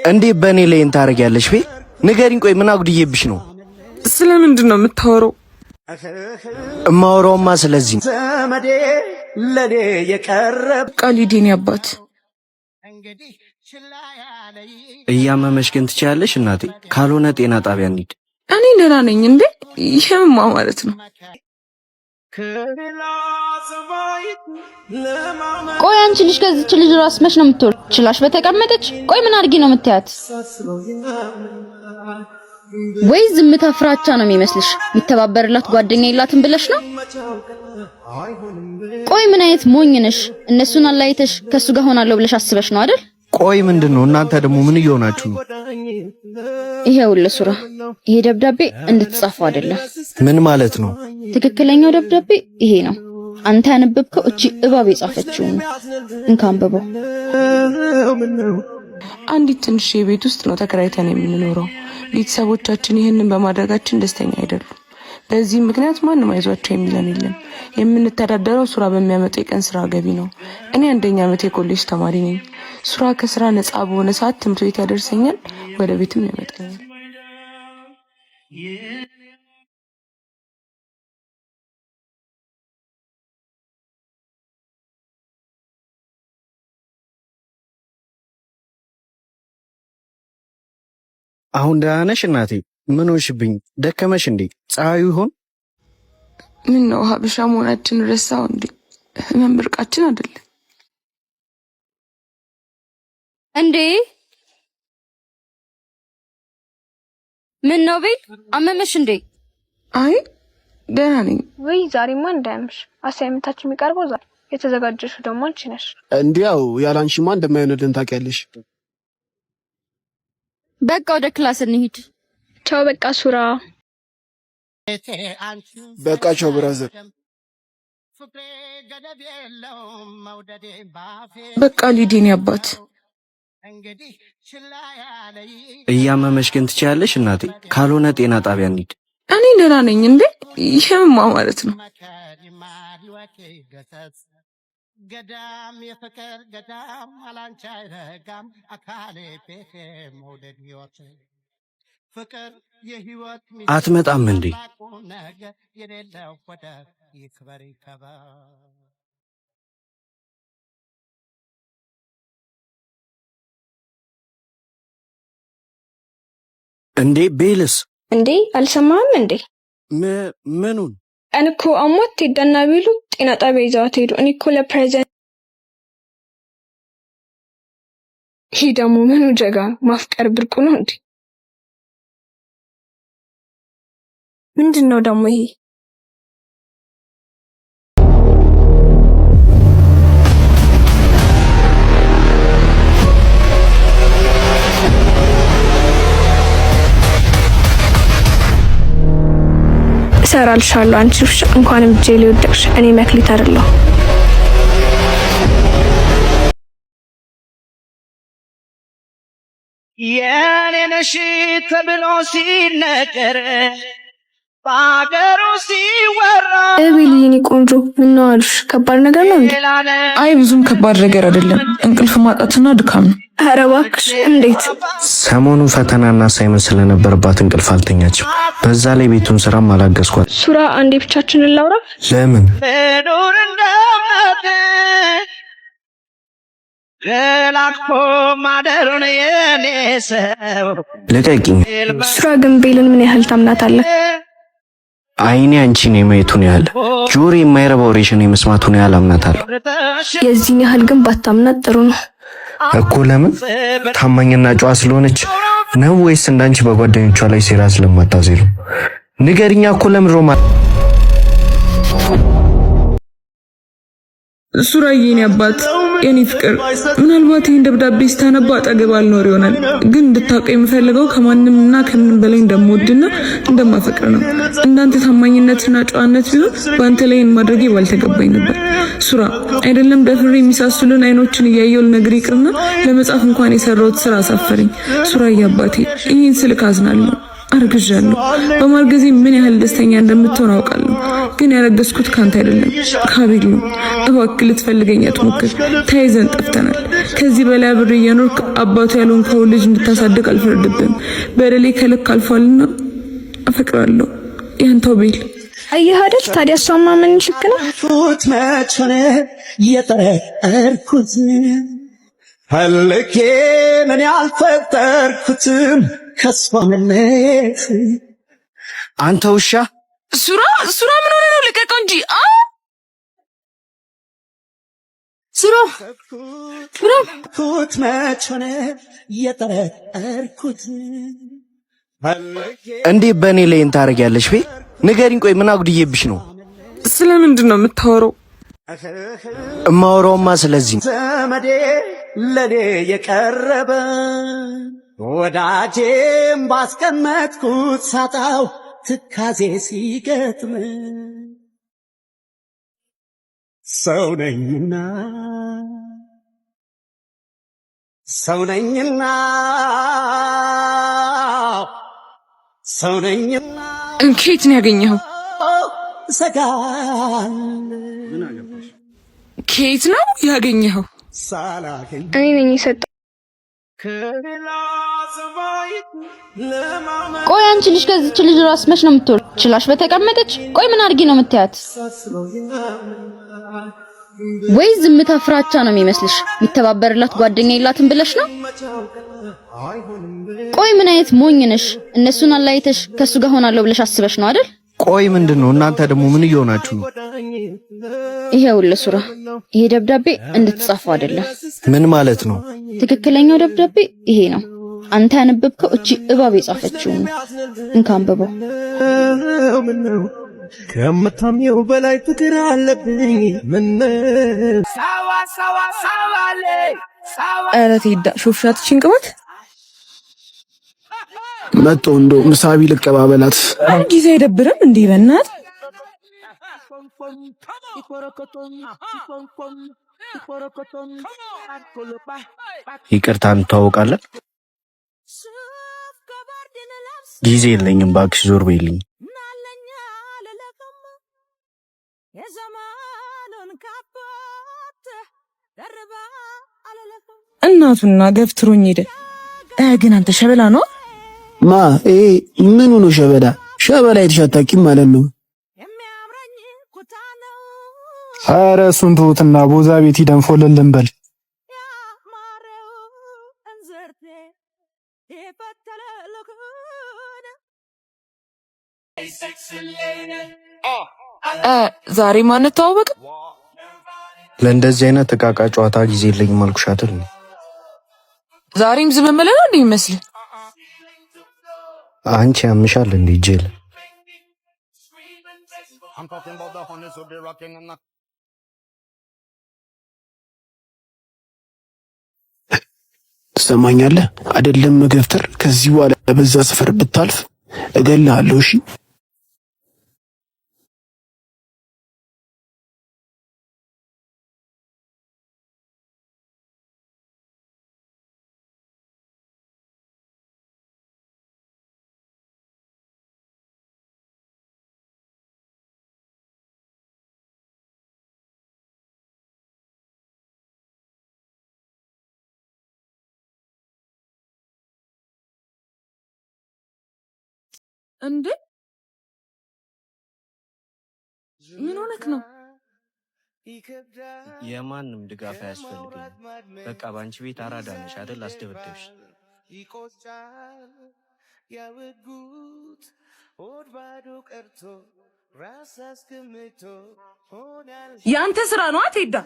እንዴ በኔ ላይ እንታረጋለሽ ቤ ንገሪኝ። ቆይ ምን አጉድዬብሽ ነው? ስለምንድን ነው የምታወራው? እማወራውማ ስለዚህ ዘመዴ ለኔ የቀረብ ቃሊዲን ያባት እያመመሽ ግን ትችያለሽ እናቴ። ካልሆነ ጤና ጣቢያ እንሂድ። እኔ ደህና ነኝ። እንዴ ይሄማ ማለት ነው። ቆይ አንቺ ልጅ ከዚች ልጅ ራስ መች ነው የምትወርችላሽ? በተቀመጠች ቆይ ምን አድርጊ ነው የምትያት? ወይ ዝምታ ፍራቻ ነው የሚመስልሽ? የሚተባበርላት ጓደኛ የላትም ብለሽ ነው? ቆይ ምን አይነት ሞኝ ነሽ? እነሱን አላይተሽ ከሱ ጋር ሆናለሁ ብለሽ አስበሽ ነው አይደል? ቆይ ምንድነው እናንተ ደግሞ ምን እየሆናችሁ ነው? ይሄውልህ ሱራ፣ ይሄ ደብዳቤ እንድትጻፈው አይደለም። ምን ማለት ነው? ትክክለኛው ደብዳቤ ይሄ ነው። አንተ ያነበብከው እቺ እባብ የጻፈችው ነው። እንካንበበው። አንዲት ትንሽ የቤት ውስጥ ነው ተከራይተን የምንኖረው። ቤተሰቦቻችን ይህንን በማድረጋችን ደስተኛ አይደሉም። በዚህ ምክንያት ማንም አይዟቸው የሚለን የለም። የምንተዳደረው ሱራ በሚያመጣው የቀን ስራ ገቢ ነው። እኔ አንደኛ ዓመት የኮሌጅ ተማሪ ነኝ። ሱራ ከስራ ነፃ በሆነ ሰዓት ትምህርት ቤት ያደርሰኛል፣ ወደ ቤትም ያመጣኛል። አሁን ደህና ነሽ እናቴ? ምን ሆንሽብኝ? ደከመሽ እንዴ? ፀሐዩ ይሆን? ምን ነው ሀበሻ መሆናችን ረሳው እንዴ? ህመም ብርቃችን አይደለም እንዴ? ምን ነው ቤት አመመሽ እንዴ? አይ ደህና ነኝ። ወይ ዛሬማ እንዳያምሽ፣ አሳይመንታችን የሚቀርበው ዛሬ። የተዘጋጀሽው ደግሞ አንቺ ነሽ። እንዲያው ያላንቺማ እንደማይሆንልን ታውቂያለሽ። በቃ ወደ ክላስ እንሂድ። ቻው። በቃ ሱራ። በቃ ቻው ብራዘር። በቃ ሊዲን ያባት እያመመሽ ግን ትችያለሽ እናቴ። ካልሆነ ጤና ጣቢያ እንሂድ። እኔ ደህና ነኝ። እንዴ ይሄማ ማለት ነው። ገዳም የፍቅር ገዳም አላንቻ አይረጋም አካሌ ቤቴ መውደድ ህይወት ፍቅር የህይወት አትመጣም እንዴ? የሌለው ወደ ይክበር ይከበር። እንዴ ቤልስ እንዴ አልሰማህም እንዴ? ምኑን? ቀን እኮ አሞት ትሄዳና ቢሉ ጤና ጣቢያ ይዘዋት ሄዱ። እኔ እኮ ለፕሬዘንት ይሄ ደግሞ ምኑ ጀጋ ማፍቀር ብርቁ ነው እንዴ? ምንድነው ደግሞ ይሄ? ሰራልሻለሁ። አንቺ እንኳንም እጄ ሊወደቅሽ። እኔ መክሊት አይደለሁ። የኔ ነሽ ተብሎ ሲነገር ባገሩ ሲወራ እቤልዬ ቆንጆ ምን ነው አሉሽ? ከባድ ነገር ነው እንዴ? አይ ብዙም ከባድ ነገር አይደለም። እንቅልፍ ማጣትና ድካም ነው። ኧረ እባክሽ እንዴት? ሰሞኑን ፈተናና አሳይመንት ስለነበረባት እንቅልፍ አልተኛችም። በዛ ላይ ቤቱን ስራም አላገዝኳት። ሱራ አንዴ ብቻችንን ላውራ። ለምን? ኑር እንደመተ ለላክፎ ማደሩን የኔ ሰው ልቀቂኝ። ሱራ ግን ቤልን ምን ያህል ታምናታለህ? አይኔ አንቺን የማየቱን ያህል ጆሮ የማይረባ ወሬሽን የመስማቱን ያህል አምናታለሁ። የዚህን ያህል ግን ባታምናት ጥሩ ነው እኮ። ለምን? ታማኝና ጨዋ ስለሆነች ነው ወይስ እንዳንቺ በጓደኞቿ ላይ ሴራ ስለማታዜሩ? ንገሪኛ እኮ ለምን ሮማ ሱራዬ የኔ አባት የኔ ፍቅር፣ ምናልባት ይሄን ደብዳቤ ስታነባ አጠገብ አልኖር ይሆናል፣ ግን እንድታውቀው የምፈልገው ከማንምና ከምንም በላይ እንደምወድና እንደማፈቅር ነው። እንዳንተ ታማኝነትና ጨዋነት ቢሆን በአንተ ላይ ማድረጌ ባልተገባኝ ነበር። ሱራ አይደለም ደፍሬ የሚሳስሉን አይኖችን እያየሁ ልነግርህ ይቅርና ለመጻፍ እንኳን የሰራሁት ስራ አሳፈረኝ። ሱራዬ አባቴ ይሄን ስልክ አዝናለሁ። አርግዣለሁ። በማርገዜ ምን ያህል ደስተኛ እንደምትሆን አውቃለሁ። ግን ያረገዝኩት ካንተ አይደለም ከአቤል ነው። እባክህ ልትፈልገኝ አትሞክር። ተያይዘን ጠፍተናል። ከዚህ በላይ አብሬ እየኖርክ አባቱ ያልሆንከው ልጅ እንድታሳድግ አልፈርድብም። በደሌ ከልክ አልፏልና አፈቅራለሁ። ያንተው ቤል። አየህ አይደል ታዲያ እሷማ ምን ችግር ነው? ፉት መቾነ የጠረጠርኩት ፈልጌ ምን ያልፈጠርኩትም ከሷ መለየት። አንተ ውሻ ሱራ ምን ሆነ ነው? ልቀቀው እንጂ ፉት መቾነ የጠረጠርኩት እንዴ በእኔ ላይ እንታረጊያለሽ? ቤ ንገሪኝ። ቆይ ምን አጉድዬብሽ ነው? ስለምንድን ነው የምታወራው? እማወራውማ ስለዚህ ዘመዴ ለኔ የቀረበ ወዳጄም ባስቀመጥኩት ሳጣው ትካዜ ሲገጥም ሰው ነኝና ከየት ነው ያገኘኸው? ከየት ነው ያገኘኸው? እኔ ነኝ የሰጠው። ቆይ አንቺ ልጅ ከዚች ልጅ ራስ መች ነው የምትወር? ችላሽ በተቀመጠች። ቆይ ምን አድርጊ ነው የምትያት? ወይ ዝምታ ፍራቻ ነው የሚመስልሽ? የሚተባበርላት ጓደኛ የላትም ብለሽ ነው? ቆይ ምን አይነት ሞኝ ነሽ? እነሱን አላይተሽ ከሱ ጋር ሆናለሁ ብለሽ አስበሽ ነው አይደል? ቆይ ምንድነው እናንተ ደግሞ ምን እየሆናችሁ ነው? ይሄውልህ ሱራ፣ ይሄ ደብዳቤ እንድትጻፈው አይደለም። ምን ማለት ነው? ትክክለኛው ደብዳቤ ይሄ ነው። አንተ ያነበብከው እቺ እባብ የጻፈችው ነው። እንካንበበው። ከምታምኘው በላይ ፍቅር አለብኝ። ምን ኧረ ቴዳ ሾፍሻት ችንቅባት መጥቶ እንደው ምሳቢ ልቀባበላት። ጊዜ አይደብርም እንዴ? በእናት ይቅርታ እንተዋወቃለን። ጊዜ የለኝም እባክሽ ዞር በይልኝ። እናቱና ገፍትሮኝ ሄደ። ግን አንተ ሸበላ ነው ማ ምን ሆኖ ሸበላ የተሻታቂም ማለት ነው። ኧረ እሱን ተውትና ቦዛ ቤት ሂደን ፎለልን በል። ዛሬ ማን ተዋወቅ? ለእንደዚህ አይነት ተቃቃ ጨዋታ ጊዜ የለኝም አልኩሽ አይደል? ዛሬም ዝም ብለህ ነው እንደሚመስል። አንቺ ያምሻል እንዴ ጄል? ትሰማኛለህ አይደለም? መገፍተር ከዚህ በኋላ በዛ ሰፈር ብታልፍ እገልሃለሁ። እሺ እንዴ ምን ሆነክ ነው? የማንም ድጋፍ አያስፈልገኝም። በቃ ባንቺ ቤት አራዳ ነሽ አይደል? አስደበደብሽ። ያንተ ስራ ነው አትሄዳ።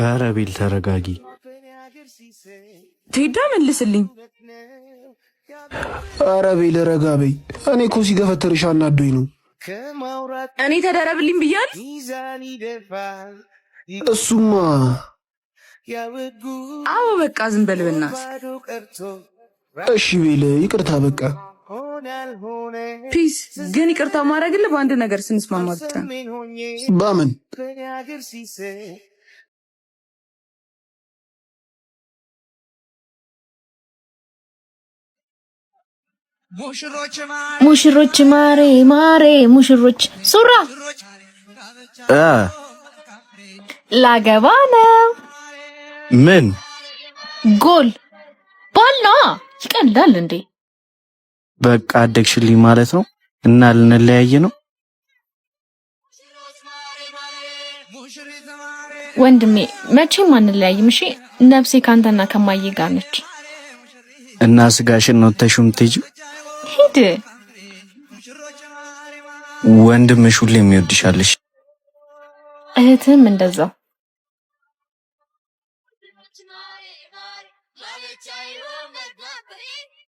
ኧረ ቤል ተረጋጊ። ትሄዳ መልስልኝ። ኧረ ቤል ረጋ በይ። እኔ እኮ ሲገፈትርሽ አናዶኝ ነው። እኔ ተደረብልኝ ብያለሁ። እሱማ አዎ በቃ ዝም በል በእናትህ። እሺ ቤል ይቅርታ በቃ ፒስ። ግን ይቅርታ ማድረግልህ በአንድ ነገር ስንስማማ ብቻ ነው። በምን? ሙሽሮች ማሬ ማሬ ሙሽሮች ሱራ ላገባ ነው። ምን ጎል ባልና ይቀልዳል እንዴ? በቃ አደግሽልኝ ማለት ነው እና ልንለያይ ነው? ወንድሜ መቼም አንለያይም። እሺ ነፍሴ ካንተና ከማዬ ጋር ነች። እና ስጋሽን ነው ተሹም ትጂ ሂድ። ወንድምሽ ሁሌም ይወድሻልሽ። እህትም እንደዛው